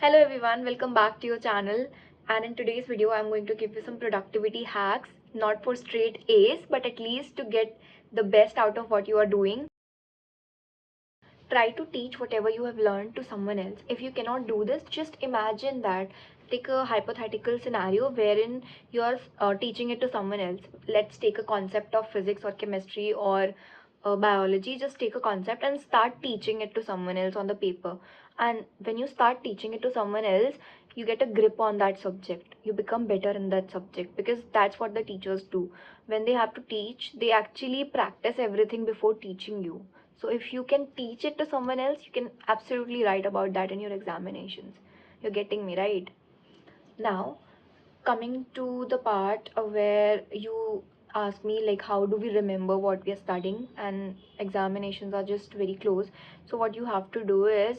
Hello everyone, welcome back to your channel. And in today's video I'm going to give you some productivity hacks, not for straight A's but at least to get the best out of what you are doing. Try to teach whatever you have learned to someone else. If you cannot do this, just imagine that. Take a hypothetical scenario wherein you are teaching it to someone else. Let's take a concept of physics or chemistry or biology. Just take a concept and start teaching it to someone else on the paper. And when you start teaching it to someone else, you get a grip on that subject. You become better in that subject because that's what the teachers do. When they have to teach, they actually practice everything before teaching you. So if you can teach it to someone else, you can absolutely write about that in your examinations. You're getting me, right? Now, coming to the part where you ask me like how do we remember what we are studying, and examinations are just very close. So what you have to do is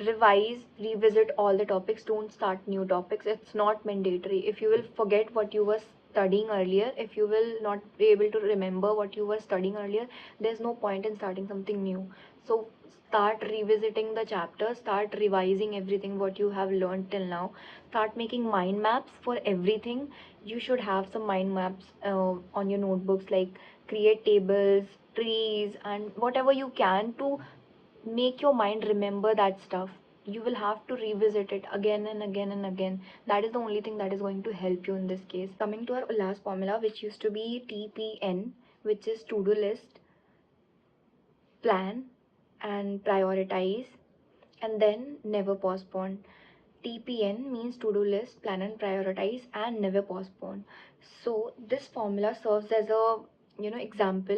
revise, revisit all the topics. Don't start new topics. It's not mandatory. If you will forget what you were studying earlier, if you will not be able to remember what you were studying earlier, there's no point in starting something new. So start revisiting the chapter, start revising everything what you have learned till now, start making mind maps for everything. You should have some mind maps on your notebooks, like create tables, trees, and whatever you can to make your mind remember that stuff. You will have to revisit it again and again and again. That is the only thing that is going to help you in this case. Coming to our last formula, which used to be TPN, which is to do list, plan, and prioritize, and then never postpone. TPN means to do list, plan and prioritize, and never postpone. So this formula serves as a example,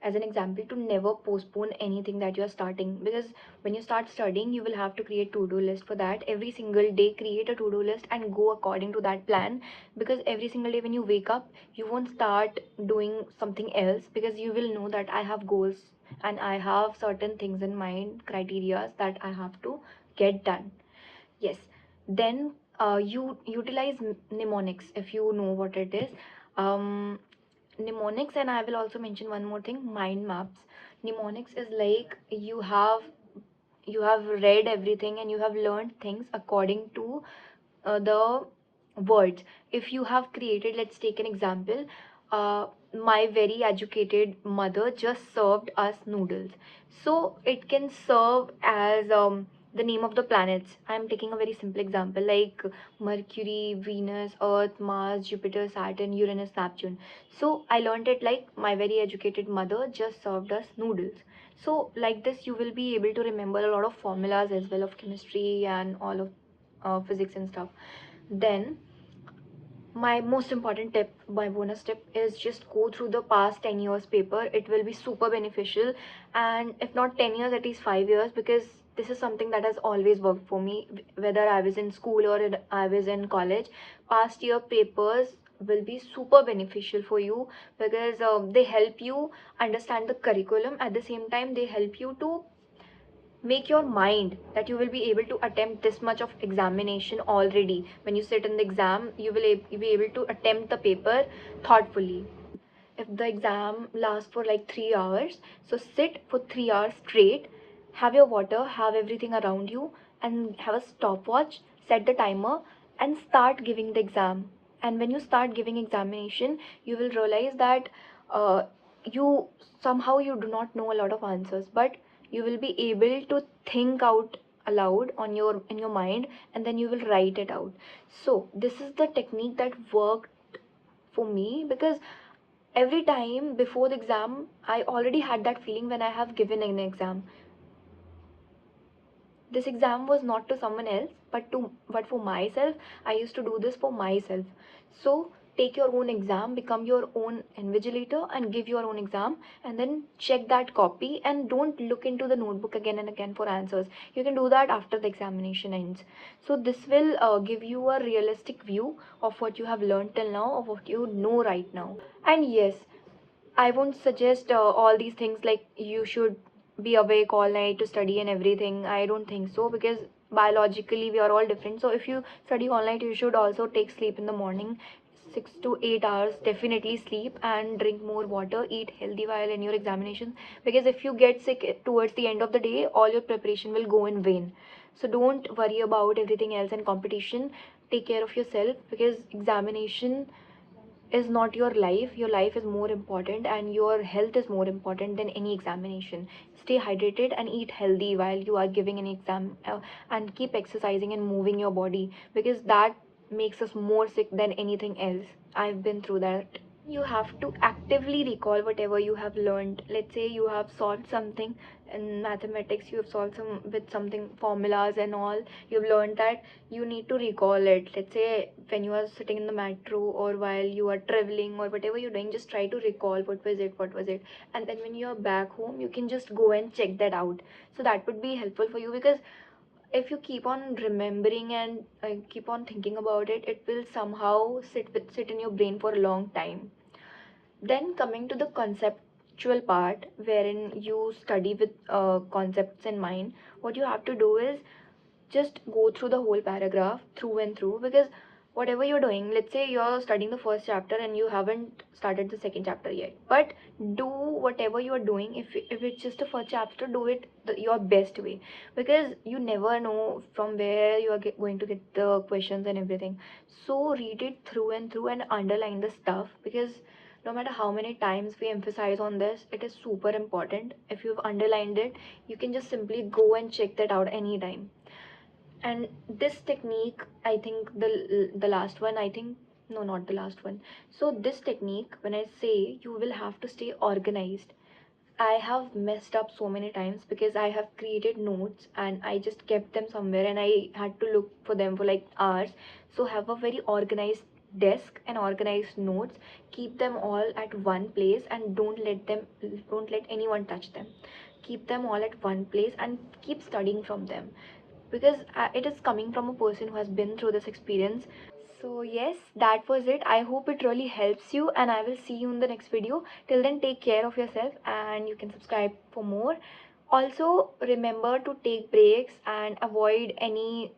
as an example to never postpone anything that you are starting. Because when you start studying, you will have to create to-do list. For that, every single day create a to-do list and go according to that plan. Because every single day when you wake up, you won't start doing something else, because you will know that I have goals and I have certain things in mind, criteria that I have to get done. Yes. Then you utilize mnemonics, if you know what it is. Mnemonics, and I will also mention one more thing, mind maps. Mnemonics is like you have read everything and you have learned things according to the words. If you have created, let's take an example, my very educated mother just served us noodles. So it can serve as the name of the planets. I'm taking a very simple example like Mercury, Venus, Earth, Mars, Jupiter, Saturn, Uranus, Neptune. So I learned it like my very educated mother just served us noodles. So like this you will be able to remember a lot of formulas as well of chemistry and all of physics and stuff. Then my most important tip, my bonus tip, is just go through the past 10 years paper. It will be super beneficial, and if not 10 years, at least 5 years, because this is something that has always worked for me, whether I was in school or I was in college. Past year papers will be super beneficial for you, because they help you understand the curriculum. At the same time, they help you to make your mind that you will be able to attempt this much of examination already. When you sit in the exam, you will be able to attempt the paper thoughtfully. If the exam lasts for like 3 hours, so sit for 3 hours straight, have your water, have everything around you, and have a stopwatch, set the timer, and start giving the exam. And when you start giving examination, you will realize that uh, you somehow you do not know a lot of answers, but you will be able to think out aloud on your in your mind, and then you will write it out. So this is the technique that worked for me, because every time before the exam I already had that feeling when I have given an exam. This exam was not to someone else but for myself. I used to do this for myself. So take your own exam, become your own invigilator, and give your own exam, and then check that copy, and don't look into the notebook again and again for answers. You can do that after the examination ends. So this will give you a realistic view of what you have learned till now, of what you know right now. And yes, I won't suggest all these things like you should be awake all night to study and everything. I don't think so, because biologically we are all different. So if you study all night, you should also take sleep in the morning. 6 to 8 hours, definitely sleep and drink more water, eat healthy while in your examinations, because if you get sick towards the end of the day, all your preparation will go in vain. So don't worry about everything else and competition. Take care of yourself, because examination is not your life is more important, and your health is more important than any examination. Stay hydrated and eat healthy while you are giving an exam, and keep exercising and moving your body, because that makes us more sick than anything else. I've been through that. You have to actively recall whatever you have learned. Let's say you have solved something in mathematics, you have solved some with something formulas and all, you've learned that. You need to recall it. Let's say when you are sitting in the metro or while you are traveling or whatever you're doing, just try to recall what was it, and then when you're back home you can just go and check that out. So that would be helpful for you, because if you keep on remembering and keep on thinking about it, it will somehow sit in your brain for a long time. Then coming to the conceptual part, wherein you study with concepts in mind, what you have to do is just go through the whole paragraph through and through. Because whatever you're doing, let's say you're studying the first chapter and you haven't started the second chapter yet, but do whatever you're doing. If it's just the first chapter, do it your best way, because you never know from where you are going to get the questions and everything. So read it through and through and underline the stuff, because no matter how many times we emphasize on this, it is super important. If you've underlined it, you can just simply go and check that out anytime. And this technique, I think the last one, I think, no, not the last one. So this technique, when I say, you will have to stay organized. I have messed up so many times because I have created notes and I just kept them somewhere and I had to look for them for like hours. So have a very organized desk and organized notes. Keep them all at one place and don't let anyone touch them. Keep them all at one place and keep studying from them, because it is coming from a person who has been through this experience. So yes, that was it. I hope it really helps you, and I will see you in the next video. Till then, take care of yourself and you can subscribe for more. Also remember to take breaks and avoid any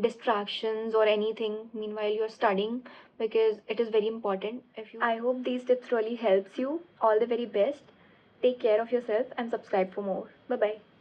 distractions or anything meanwhile you're studying, because it is very important. If you I hope these tips really helps you. All the very best. Take care of yourself and subscribe for more. Bye bye.